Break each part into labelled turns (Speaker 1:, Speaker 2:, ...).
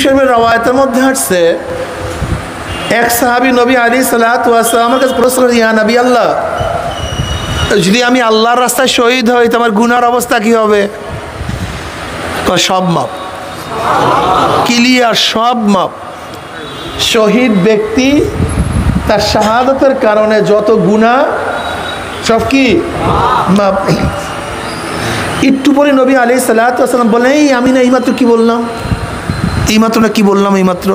Speaker 1: শরীফের রওয়ায়াতের মধ্যে আসছে, এক সাহাবী নবী আলাইহিসসালাতু ওয়াস সালামের কাছে প্রশ্ন করেন, ইয়া নবী আল্লাহ, যদি আমি আল্লাহর রাস্তায় শহীদ হই তো আমার গুনার অবস্থা কি হবে? সব মাপ, ক্লিয়ার, সব মাপ। শহীদ ব্যক্তি তার শাহাদাতের কারণে যত গুনাহ সব কি মাপ। একটু পরে নবী আলাইহিসসালাতু ওয়াস সালাম বলেন, আমি না এইমাত্র কি বললাম, এইমাত্র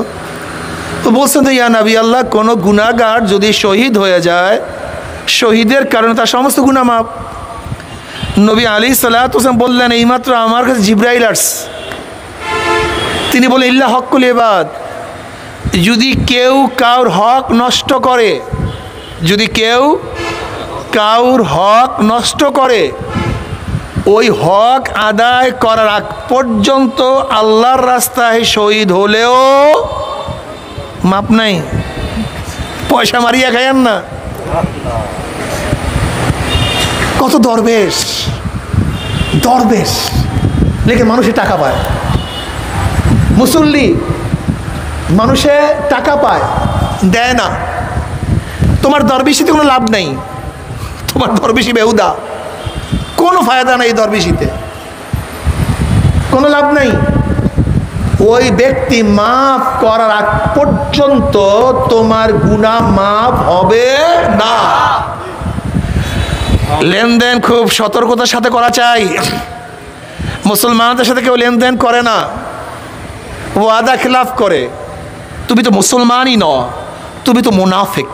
Speaker 1: তো বলছেন তো ইয়া নবী আল্লাহ, কোনো গুনাহগার যদি শহীদ হয়ে যায়, শহীদের কারণে তার সমস্ত গুনাহ মাপ। নবী আলাইহিসসালাতু ওয়াস সালাম বললেন, এইমাত্র আমার কাছে জিবরাইল আসছে, তিনি বলেন, ইল্লা হক্কুল ইবাদ, যদি কেউ কাউর হক নষ্ট করে, যদি কেউ কাউর হক নষ্ট করে, ওই হক আদায় করার আগ পর্যন্ত আল্লাহর রাস্তায় শহীদ হলেও মাপ নাই। পয়সা মারিয়া খায়েন না। কত দরবেশ লেগে মানুষে টাকা পায়, মুসল্লি মানুষে টাকা পায়, দেয় না। তোমার দরবেশিতে কোনো লাভ নাই, তোমার দরবেশি বেহুদা, কোনো ফায়দা নেই দরবেশিতে, কোনো লাভ নাই। ওই ব্যক্তি মাফ করার আগ পর্যন্ত তোমার গুনাহ মাফ হবে না। লেনদেন খুব সতর্কতার সাথে করা চাই। মুসলমানদের সাথে কেউ লেনদেন করে না, ওয়াদা খিলাফ করে। তুমি তো মুসলমানই ন, তুমি তো মুনাফিক।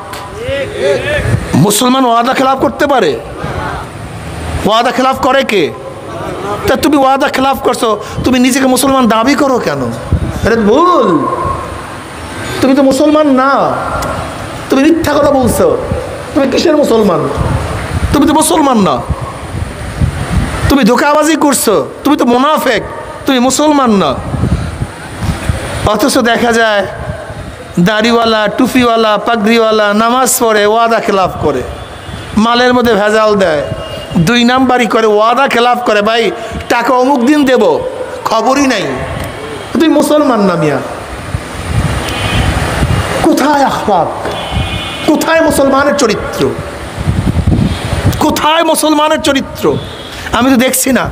Speaker 1: মুসলমান ওয়াদা খিলাফ করতে পারে? ওয়াদা খিলাফ করে কে? তা তুমি ওয়াদা খিলাফ করছো, তুমি নিজেকে মুসলমান দাবি করো কেন? এটা ভুল। তুমি তো মুসলমান না, তুমি মিথ্যা কথা বলছো। তুমি কিসের মুসলমান? তুমি তো মুসলমান না, তুমি ধোঁকাবাজি করছো, তুমি তো মুনাফিক, তুমি মুসলমান না। অথচ দেখা যায় দাড়িওয়ালা, টুপিওয়ালা, পাগড়িওয়ালা নামাজ পড়ে, ওয়াদা খেলাফ করে, মালের মধ্যে ভেজাল দেয়, 2 নাম্বারই করে, ওয়াদা খেলাফ করে। ভাই টাকা অমুক দিন দেব, খবরই নাই। তুই মুসলমান না মিয়া। কোথায় আখলাক? কোথায় মুসলমানের চরিত্র? কোথায় মুসলমানের চরিত্র? আমি তো দেখছি না।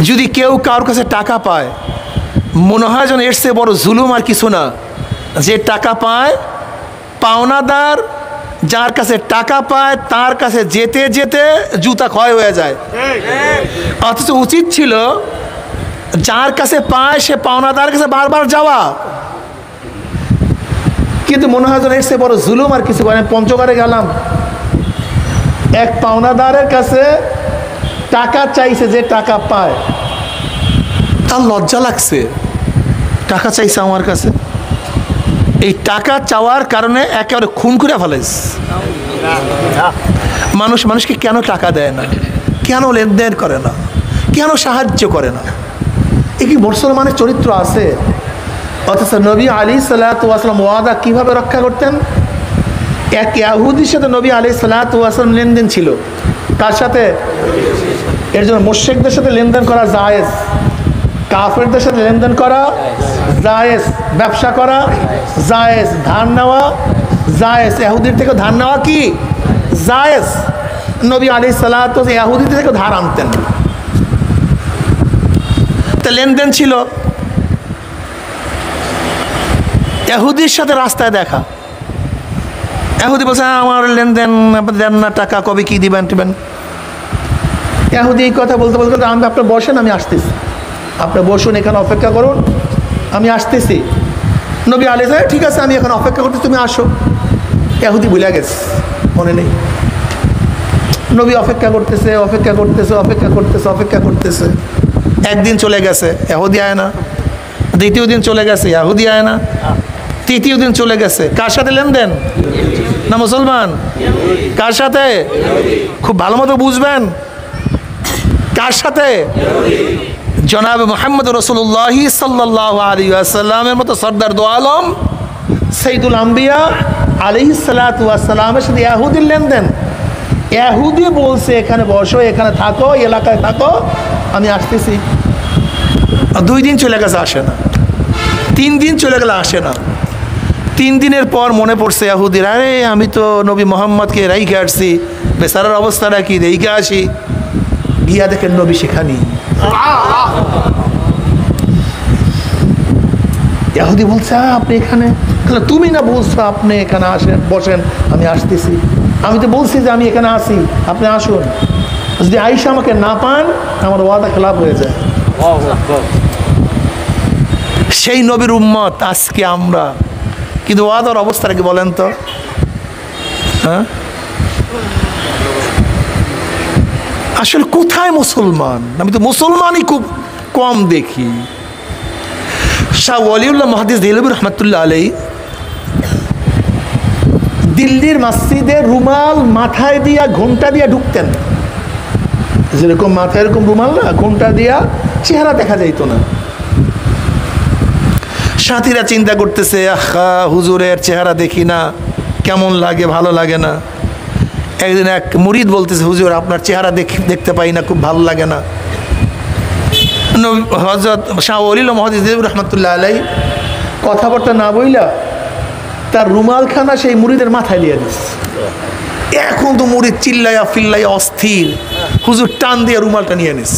Speaker 1: যদি কেউ কারোর কাছে টাকা পায়, মনে হয় যেন এর চেয়ে বড় জুলুম আর কিছু না। যে টাকা পায়, পাওনাদার যার কাছে টাকা পায় তার কাছে যেতে যেতে জুতা ক্ষয় হয়ে যায়। অথচ উচিত ছিল যার কাছে পায় সে পাওনাদার কাছে বারবার যাওয়া। কিন্তু মনে হয় যেন এর চেয়ে বড় জুলুম আর কিছু। আমি পঞ্চগড়ে গেলাম, এক পাওনাদারের কাছে টাকা চাইছে, যে টাকা পায়, তার লজ্জা লাগছে, টাকা চাইছে আমার কাছে। এই টাকা চাওয়ার কারণে একেবারে খুন করে ফেলেছে। মানুষকে কেন টাকা দেয় না, কেন লেনদেন করে না, কেন সাহায্য করে না? এ কি মুসলমানের চরিত্র আছে? অথচ নবী আলাইহিসসালাতু ওয়াস সালাম ওয়াদা কিভাবে রক্ষা করতেন? এক ইহুদির সাথে নবী আলাইহিসসালাতু ওয়াস সালাম লেনদেন ছিল। কার সাথে? এর জন্য মুশরিকদের সাথে লেনদেন করা জায়েজ, কাফেরদের সাথে লেনদেন করা জায়েজ, ব্যবসা করা জায়েজ, ধার নেওয়া জায়েজ। ইহুদির থেকে ধার নেওয়া কি জায়েজ? নবী আলাইহিসসালাতু ওয়াস সালাম ইহুদিদের থেকে ধার আনতেন। তা লেনদেন ছিল। ইহুদির সাথে রাস্তায় দেখা, ইহুদি বলছে আমার লেনদেন দেন না, টাকা কবে কি দিবেন টিবেন। ইহুদি এই কথা বলতে বলতে, আমি আপনার বসেন, আমি আসতেছি, আপনি বসুন, এখানে অপেক্ষা করুন, আমি আসতেছি। নবী আলাইহিস সালাম, ঠিক আছে আমি এখন অপেক্ষা করতেছি, তুমি আসো। ইহুদি ভুলে গেছে, মনে নেই। নবী অপেক্ষা করতেছে। একদিন চলে গেছে, ইহুদি আয় না। দ্বিতীয় দিন চলে গেছে, ইহুদি আয় না। তৃতীয় দিন চলে গেছে। কার সাথে লেনদেন? না মুসলমান? কার সাথে? খুব ভালো মতো বুঝবেন, কার সাথে? জনাব মুহাম্মদ রাসূলুল্লাহ সাল্লাল্লাহু আলাইহি ওয়াসাল্লামের মতো সরদার দো আলম সাইয়্যিদুল আম্বিয়া আলাইহিস সালাতু ওয়াস সালামের সাথে ইহুদির লেনদেন। ইহুদি বলছে এখানে বসো, এখানে থাকো, এলাকায় থাকো, আমি আসতেছি। 2 দিন চলে গেছে, আসে না। 3 দিন চলে গেলে আসে না। 3 দিনের পর মনে পড়ছে ইহুদির, আরে আমি তো নবী মোহাম্মদকে রাইখে আসছি, বেচারার অবস্থাটা কি, রেখে আসি। গিয়া দেখেন নবী সেখানে। ইহুদি বলছে, আপনি এখানে? তুমি না বলছো আপনি এখানে আসেন, বসেন, আমি আসতেছি। আমি তো বলছি যে আমি এখানে আসি, আপনি আসুন। যদি আয়েশা আমাকে না পান, আমার ওয়াদা খেলাফ হয়ে যায়। সেই নবীর উম্মত আজকে আমরা, কিন্তু ওয়াদার অবস্থাটা কি বলেন তো? হ্যাঁ, আসলে কোথায় মুসলমান? আমি তো মুসলমানই খুব কম দেখি। শাহ ওয়ালিউল্লাহ মুহাদ্দিস দেহলভী রহমাতুল্লাহ আলাইহি দিল্লির মসজিদে রুমাল মাথায় দিয়া ঘোমটা দিয়া ঢুকতেন। যেরকম মাথায় এরকম রুমাল না, ঘোমটা দিয়া, চেহারা দেখা যাইত না। সাথীরা চিন্তা করতেছে, আহা হুজুরের চেহারা দেখি না, কেমন লাগে, ভালো লাগে না। একদিন এক মুরিদ বলতেছে, হুজুর আপনার চেহারা দেখতে পাই না, খুব ভালো লাগে না। হযরত শাহ ওয়ালিউল্লাহ মুহাদ্দিস দেহলভী রহমাতুল্লাহ আলাইহি কথাবার্তা না বইলা তার রুমালখানা সেই মুরিদের মাথায় লিয়ে দিচ্ছে। এখন তো মুরিদ চিল্লাইয়া ফিল্লাইয়া অস্থির, হুজুর টান দিয়ে রুমালটা নিয়ে নিস।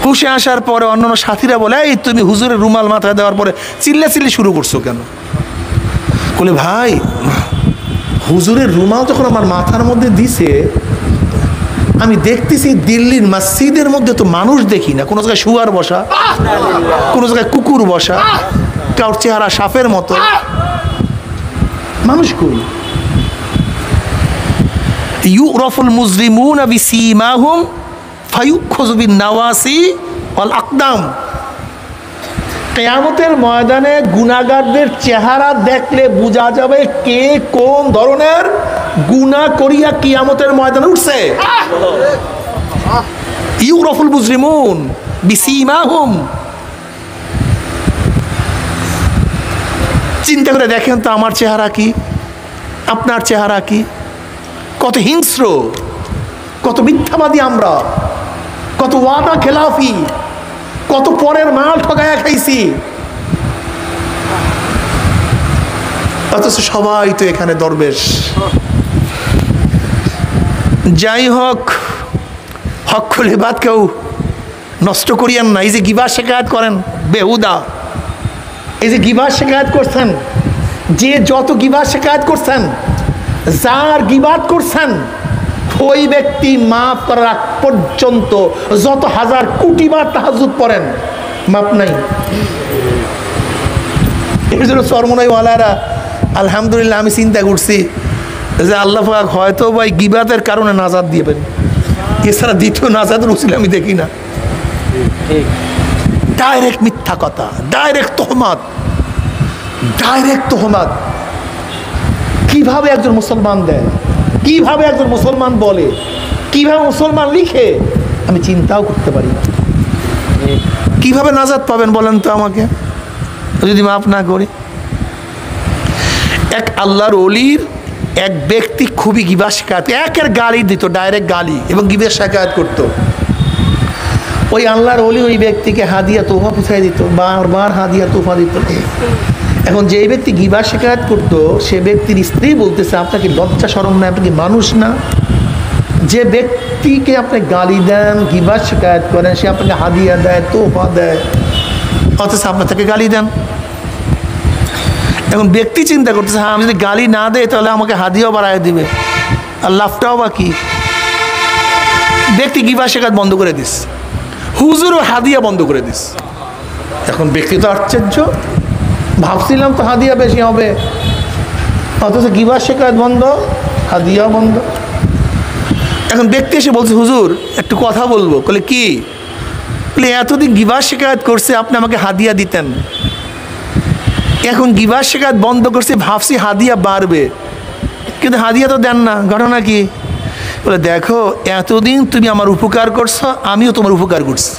Speaker 1: হুশে আসার পরে অন্যান্য সাথীরা বলে, এই তুমি হুজুরের রুমাল মাথায় দেওয়ার পরে চিল্লাচিল্লি শুরু করছো কেন? বলে, ভাই হুজুরের রুমাল যখন আমার মাথার মধ্যে দিছে, আমি দেখতেছি দিল্লির মসজিদের মধ্যে তো মানুষ দেখি না, কোনো জায়গায় শুয়ার বসা, কোনো জায়গায় কুকুর বসা, কারোর চেহারা সাপের মতো, মানুষ কই? ইউরাফুল মুজরিমুনা বিসীমাহুম ফায়ুখাযু বিন-নাওয়াসি ওয়াল আকদাম। কিয়ামতের ময়দানে গুনাহগারদের চেহারা দেখলে বোঝা যাবে কে কোন ধরনের গুনাহ করিয়া কিয়ামতের ময়দানে উঠছে। ইউরাফুল মুজরিমুন বিসীমাহুম। চিন্তা করে দেখেন তো, আমার চেহারা কি, আপনার চেহারা কি? কত হিংস্র, কত মিথ্যাবাদী আমরা, কত ওয়াদা খেলাফি, কত পরের মাল ঠকায়া খাইছি। অথচ সবাই তো এখানে দরবেশ। যাই হোক, হক্কুল ইবাদ কেউ নষ্ট করিয়েন না। এই যে গিবা শিকায়াত করেন বেহুদা, এই যে গিবা শিকায়াত করছেন, যে যত গিবা শিকায়াত করছেন, যার গিবাত করছেন, ওই ব্যক্তি মাফ করার আগ পর্যন্ত যত হাজার কোটি বার তাহাজ্জুদ পড়েন, মাপ নাই। এর জন্য চরমনাইওয়ালারা আলহামদুলিল্লাহ, আমি চিন্তা করছি যে আল্লাহ পাক হয়তো ভাই গিবাতের কারণে নাজাত দিবেন, এছাড়া দ্বিতীয় নাজাতের উসিলা আমি দেখি না। ডাইরেক্ট মিথ্যা কথা, ডাইরেক্ট তোহমাত, ডাইরেক্ট তোহমাত। কিভাবে একজন মুসলমান দেয়, কিভাবে একজন মুসলমান বলে, কিভাবে মুসলমান লিখে, আমি চিন্তাও করতে পারি না। কিভাবে নাজাত পাবেন বলেন তো আমাকে, যদি মাফ না করি? এক আল্লাহর ওলির এক ব্যক্তি খুবই গিবা শিকায়ত, একের গালি দিত, ডাইরেক্ট গালি এবং গিবা শিকায়ত করতো। ওই আল্লাহর ওলি ওই ব্যক্তিকে হাদিয়া তোফা পুছাই দিত, বারবার হাদিয়া তোফা দিত। এখন যে ব্যক্তি গিবা শিকায়ত করতো, সে ব্যক্তির স্ত্রী বলতেছে, আপনাকে লজ্জা শরম না, আপনি কি মানুষ না? যে ব্যক্তিকে আপনি গালি দেন, গিবা শিকায়ত করেন, সে আপনাকে হাদিয়া দেয়, তোফা দেয়, অথচ আপনার তাকে গালি দেন। এখন ব্যক্তি চিন্তা করতেছে, হ্যাঁ আমি যদি গালি না দেয় তাহলে আমাকে হাদিয়াও বাড়ায় দিবে, আর লাভটাও বা কি? ব্যক্তি গিবা শিকায়ত বন্ধ করে দিস, হুজুরও হাদিয়া বন্ধ করে দিস। এখন ব্যক্তি তো আশ্চর্য, ভাবছিলাম তো হাদিয়া বেশি হবে, অথচ গিবা শিকায়ত বন্ধ, হাদিয়াও বন্ধ। এখন ব্যক্তি এসে বলছে, হুজুর একটু কথা বলবো। বলে কি? বলে এতদিন গিবা শিকায়ত করছে, আপনি আমাকে হাদিয়া দিতেন, এখন গিবা শিকায়ত বন্ধ করছে, ভাবছি হাদিয়া বাড়বে, কিন্তু হাদিয়া তো দেন না, ঘটনা কি? বলে দেখো, এতদিন তুমি আমার উপকার করছো, আমিও তোমার উপকার করছি,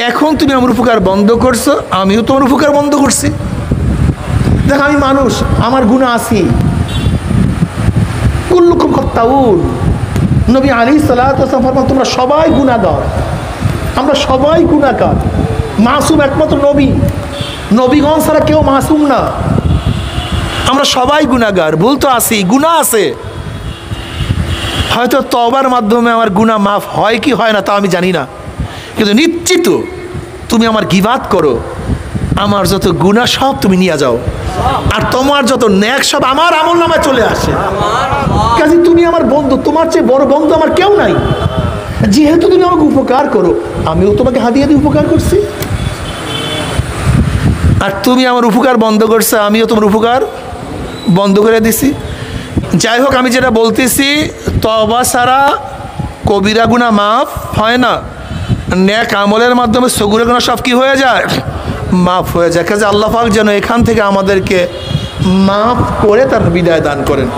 Speaker 1: এখন তুমি আমার উপকার বন্ধ করছো, আমিও তোমার উপকার বন্ধ করছি। দেখো আমি মানুষ, আমার গুনাহ আছে, কুল্লুকুম খাত্তাউন। নবী আলাইহিস সালাতু ওয়াস সালাম ফরমান, তোমরা সবাই গুনাহগার, আমরা সবাই গুনাহগার। মাসুম একমাত্র নবী, নবীগণ ছাড়া কেউ মাসুম না। আমরা সবাই গুনাহগার, ভুল তো আছি, গুনাহ আছে। হয়তো তওবার মাধ্যমে আমার গুনাহ মাফ হয় কি হয় না তা আমি জানি না, কিন্তু নিশ্চিত তুমি আমার গীবাত করো, আমার যত গুনাহ সব তুমি নিয়ে যাও, আর তোমার যত নেক সব আমার আমলনামায় চলে আসে। কাজে তুমি আমার বন্ধু, তোমার চেয়ে বড় বন্ধু আমার কেউ নাই। যেহেতু তুমি আমাকে উপকার করো, আমিও তোমাকে হাদিয়া দিয়ে উপকার করছি, আর তুমি আমার উপকার বন্ধ করছো, আমিও তোমার উপকার বন্ধ করে দিছি। যাই হোক, আমি যেটা বলতেছি, তওবা ছাড়া কবিরা গুনাহ মাফ হয় না, নেক আমলের মাধ্যমে সগীরা গুনাহ সব কি হয়ে যায়, মাফ হয়ে যায়। কাজে আল্লাহ পাক যেন এখান থেকে আমাদেরকে মাফ করে তার বিদায় দান করেন।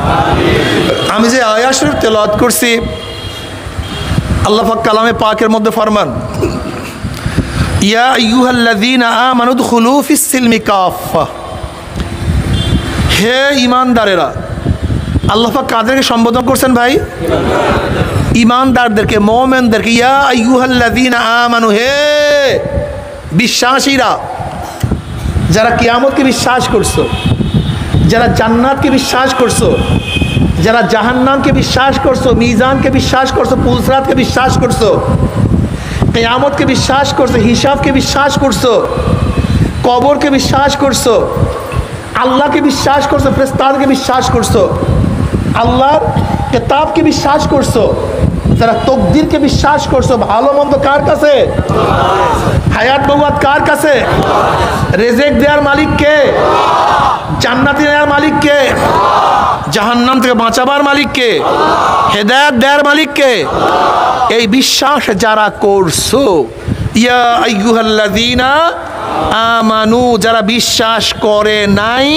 Speaker 1: আমি যে আয়াত শরীফ তেলাওয়াত করছি, আল্লাহ পাক কালামে পাকের মধ্যে ফরমান, ইয়া আইয়ুহাল্লাযীনা আমানু দুখুলু ফিস সিলমি কাফা। হে ঈমানদারেরা, আল্লাহ পাক কাদেরকে সম্বোধন করছেন ভাই? ঈমানদারদেরকে, মুমিনদেরকে। ইয়া আইয়ুহাল্লাযীনা আমানু, হে বিশ্বাসীরা, যারা কিয়ামতকে বিশ্বাস করছো, যারা জান্নাতকে বিশ্বাস করছো, যারা জাহান্নামকে বিশ্বাস করছো, মিজানকে বিশ্বাস করছো, পুলসরাতকে বিশ্বাস করছো, কিয়ামতকে বিশ্বাস করছো, হিসাবকে বিশ্বাস করছো, কবরকে বিশ্বাস করছো, আল্লাহকে বিশ্বাস করছো, ফেরেশতাদেরকে বিশ্বাস করছো, আল্লাহর কিতাবকে বিশ্বাস করছো, যারা তকদিরকে বিশ্বাস করছো। ভালো মন্দ কার কাছে? হায়াত মওয়াত কার কাছে? রিজিক দেওয়ার মালিক কে? জান্নাত দেওয়ার মালিক কে? জাহান্নাম থেকে বাঁচাবার মালিক কে? হেদায়েত দেওয়ার মালিক কে? এই বিশ্বাস যারা করছো, ইয়া আইয়ুহাল্লাযীনা আমানু, যারা বিশ্বাস করে নাই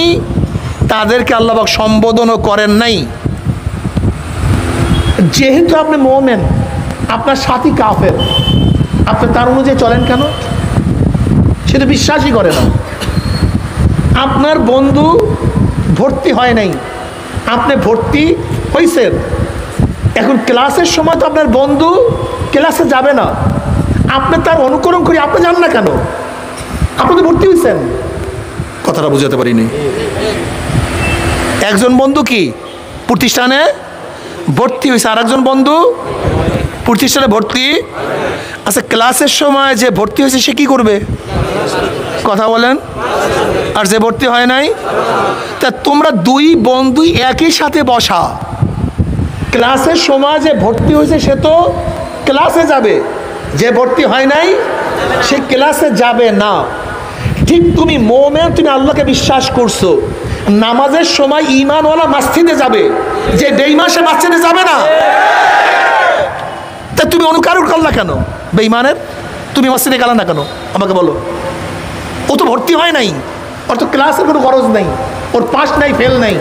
Speaker 1: তাদেরকে আল্লাহ পাক সম্বোধনও করেন নাই। যেহেতু আপনি মুমিন, আপনার সাথী কাফের, আপনি তার অনুযায়ী চলেন কেন? সে তো বিশ্বাসই করে না। আপনার বন্ধু ভর্তি হয় নাই, আপনি ভর্তি হয়েছেন। এখন ক্লাসের সময় তো আপনার বন্ধু ক্লাসে যাবে না, আপনি তার অনুকরণ করি, আপনি যান না কেন? আপনি তো ভর্তি হয়েছেন। কথাটা বুঝাতে পারিনি। একজন বন্ধু কি প্রতিষ্ঠানে ভর্তি হয়েছে, আর একজন বন্ধু প্রতিষ্ঠানে ভর্তি। আচ্ছা, ক্লাসের সময় যে ভর্তি হয়েছে সে কি করবে? কথা বলেন। আর যে ভর্তি হয় নাই, তা তোমরা দুই বন্ধু একই সাথে বসা, ক্লাসের সময় যে ভর্তি হয়েছে সে তো ক্লাসে যাবে, যে ভর্তি হয় নাই সে ক্লাসে যাবে না। ঠিক তুমি মুমিন, তুমি আল্লাহকে বিশ্বাস করছো, নামাজের সময় ঈমানওয়ালা মসজিদে যাবে, যে বেঈমান সে মসজিদে যাবে না। তা তুমি অনুকরণ করলা কেন বেঈমানের? তুমি মসজিদে গেলা না কেন আমাকে বলো? ও তো ভর্তি হয় নাই, ওর তো ক্লাসের কোনো খরচ নেই, ওর পাস নাই, ফেল নাই,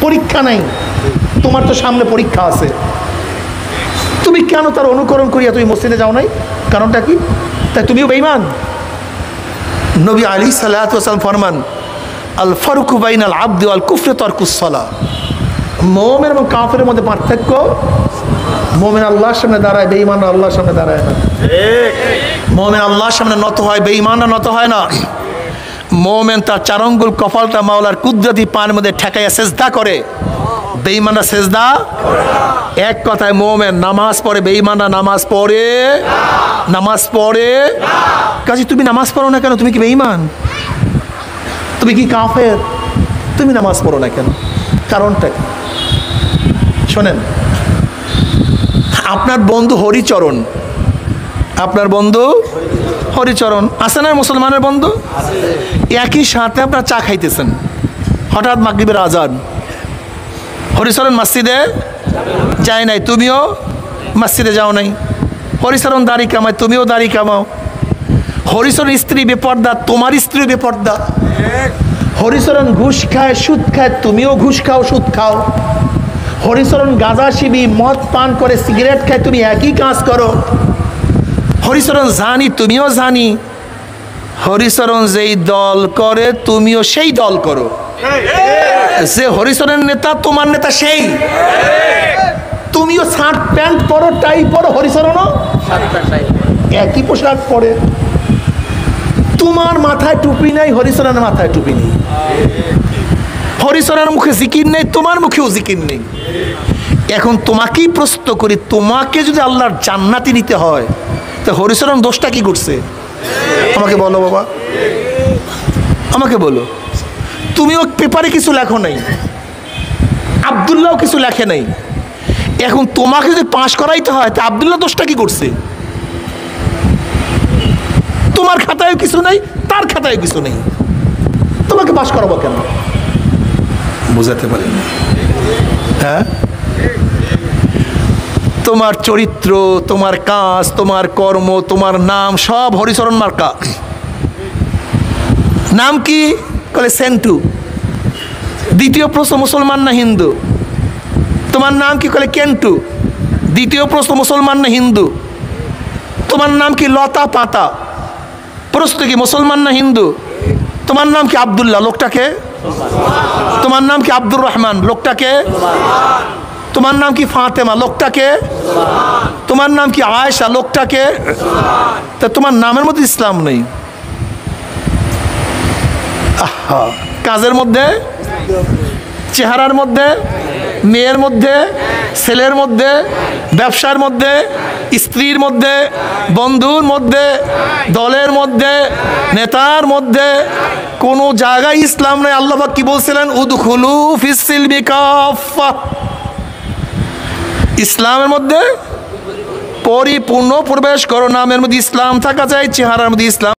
Speaker 1: পরীক্ষা নাই। তোমার তো সামনে পরীক্ষা আছে, তুমি কেন তার অনুকরণ করিয়া তুমি মসজিদে যাও নাই? কারণটা কি? তাই তুমিও বেঈমান। নবী আলাইহিস সালাতু ওয়াস সালাম ফরমান, আল ফারুকু বাইনাল আবদি ওয়াল কুফরি তারকুস সালাহ। মুমিন এবং কাফেরের মধ্যে পার্থক্য, মুমিন আল্লাহর সামনে দাঁড়ায়, বেঈমানরা আল্লাহর সামনে দাঁড়ায় না। মুমিন আল্লাহর সামনে নত হয়, বেঈমানরা নত হয় না। মুমিন তার চার আঙ্গুল কপালটা মাওলার কুদরতি পায়ের মধ্যে ঠেকাইয়া সেজদা করে, বেঈমানরা সেজদা। এক কথায় মুমিন নামাজ পড়ে, বেঈমানরা নামাজ পড়ে নামাজ পড়ে। কাজে তুমি নামাজ পড়ো না কেন? তুমি কি বেঈমান? তুমি কি কাফের? তুমি নামাজ পড়ো না কেন? কারণটা কি? শোনেন, আপনার বন্ধু হরিচরণ, আপনার বন্ধু হরিচরণ আছে না? মুসলমানের বন্ধু, একই সাথে আপনার চা খাইতেছেন, হঠাৎ মাগরিবের আজান, হরিচরণ মসজিদে যায় নাই, তুমিও মসজিদে যাও নাই। হরিচরণ দাড়ি কামায়, তুমিও দাড়ি কামাও। হরিচরণ স্ত্রী বেপর্দা, তোমার স্ত্রী বেপর্দা। হরিচরণ ঘুষ খায়, সুদ খায়, তুমিও ঘুষ খাও, সুদ খাও। হরিচরণ গাঁজা শিবি, মদ পান করে, সিগারেট খায়, তুমি একই কাজ করো। হরিচরণ জানি, তুমিও জানি। হরিচরণ যেই দল করে তুমিও সেই দল করো। যে হরিচরণের নেতা তোমার নেতা সেই। তুমিও শার্ট প্যান্ট পরো, টাই পরো, হরিচরণও একই পোশাক পরে। তোমার মাথায় টুপি নাই, হরিচরণের মাথায় টুপি নেই, হরিচরণের মুখে জিকির নেই, তোমার মুখেও জিকির নেই। এখন তোমাকেই প্রশ্ন করি, তোমাকে যদি আল্লাহর জান্নাতি নিতে হয় তো হরিচরণ দোষটা কি করছে? আমাকে বলো বাবা, আমাকে বলো। তুমিও পেপারে কিছু লেখো নাই, আব্দুল্লাহও কিছু লেখে নাই। এখন তোমাকে যদি পাশ করাইতে হয় তা আব্দুল্লাহ দোষটা কি করছে? তোমার খাতায় কিছু নাই, তার খাতায় কিছু নেই, তোমাকে পাশ করাবো কেন? বুঝাতে পারি না? হ্যাঁ, তোমার চরিত্র, তোমার কাজ, তোমার কর্ম, তোমার নাম সব হরিচরণ মার্কা। নাম কি? বলে সেন্টু। দ্বিতীয় প্রশ্ন, মুসলমান না হিন্দু? তোমার নাম কি? বলে কেন্টু। দ্বিতীয় প্রশ্ন, মুসলমান না হিন্দু? তোমার নাম কি? লতা পাতা। প্রশ্ন কি মুসলমান না হিন্দু? তোমার নাম কি? আব্দুল্লাহ। লোকটাকে? তোমার নাম কি? আব্দুর রহমান। লোকটাকে? তোমার নাম কি? ফাতেমা। লোকটাকে? তোমার নাম কি? আয়েশা। লোকটাকে? তা তোমার নামের মধ্যে ইসলাম নেই। আহা, কাজের মধ্যে, চেহারার মধ্যে, মেয়ের মধ্যে, ছেলের মধ্যে, ব্যবসার মধ্যে, স্ত্রীর মধ্যে, বন্ধুর মধ্যে, দলের মধ্যে, নেতার মধ্যে কোনো জায়গায় ইসলাম নেই। আল্লাহ পাক কি বলছিলেন? উদখুলু ফিস সিলমি কাফা। ইসলামের মধ্যে পরিপূর্ণ প্রবেশ করো। নামের মধ্যে ইসলাম থাকা চাই, চেহারার মধ্যে ইসলাম